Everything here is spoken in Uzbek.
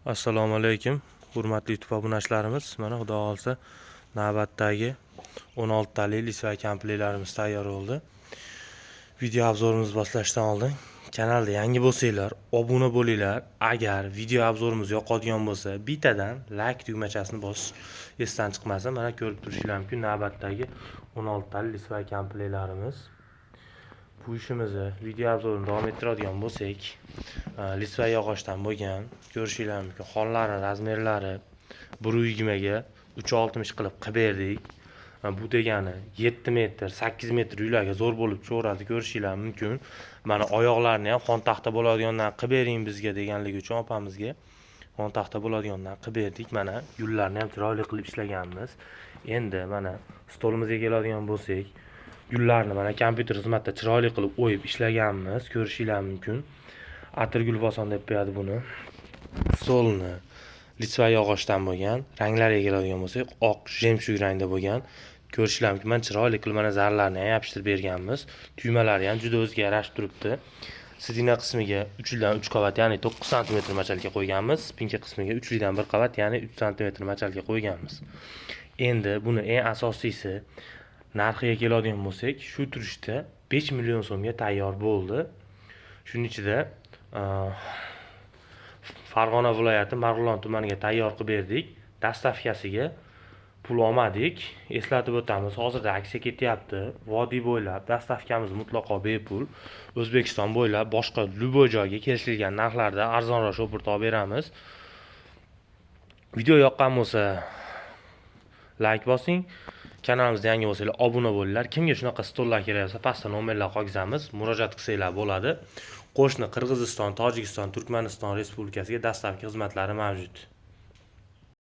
Assalomu alaykum, hurmatli YouTube obunachilarimiz. Mana xudo xolsa navbatdagi 16 tali Lisva komplektlarimiz tayyor bo'ldi. Video obzorimiz boshlashdan oldin kanalda yangi bo'lsanglar, obuna bo'linglar. Agar video obzorimiz yoqadigan bo'lsa, bittadan like tugmachasini bosish esdan chiqmasa, mana ko'rib turishingiz mumkin navbatdagi 16 tali Lisva komplektlarimiz. Bu ishimizni video obzorini davom ettiradigan bo'lsak, Lisva yog'ochdan bo'lgan, ko'rishingiz mumkin. Xonlari, razmerlari 1.20 ga 3.60 qilib berdik. Bu degani 7 metr, 8 metr uylarga zo'r bo'lib cho'radi, ko'rishingiz mumkin. Mana oyoqlarni ham xon taxta bo'ladigandan qilib bering bizga deganligi uchun opamizga xon taxta bo'ladigandan qilib berdik. Mana gullarni ham chiroyli qilib ishlaganmiz. Endi mana stolimizga keladigan bo'lsak, gullarni mana kompyuter xizmatida chiroyli qilib o'yib ishlaganmiz, ko'rishingiz mumkin. Atirgul boson deb qo'yadi buni. Stolni Litva yog'ochdan bo'lgan, ranglariga keladigan bo'lsak, oq, jemshug rangda bo'lgan. Ko'rishingiz mumkin, men chiroyli qilib mana zarlarni ham yopishtirib berganmiz. Tugmalari ham juda o'ziga yarashib turibdi. Sidina qismiga 3 dan 3 qavat, ya'ni 9 sm machalga qo'yganmiz. Spinka qismiga 3 dan 1 qavat, ya'ni 3 sm machalga qo'yganmiz. Endi buni eng asosiysi narxiga keladigan bo'lsak, shu turishda 5 million so'mga tayyor bo'ldi. Shuning ichida Farg'ona viloyati Marg'ilon tumaniga tayyor qilib berdik. Dastavkasiga pul olmadik. Eslatib o'tamiz, hozirda aksiya ketyapti. Vodiy bo'ylab dastavkamiz mutlaqo bepul. O'zbekiston bo'ylab boshqa любой joyga kelishilgan narxlarda arzonroq shopirta olib beramiz. Video yoqqan bo'lsa like bosing. Kanalimizga yangi bo'lsanglar obuna bo'linglar. Kimga shunaqa stollar kerak bo'lsa, pastda nomerlar qoldiramiz, murojaat qilsanglar bo'ladi. Qo'shni Qirg'iziston, Tojikiston, Turkmaniston respublikasiga dastavka xizmatlari mavjud.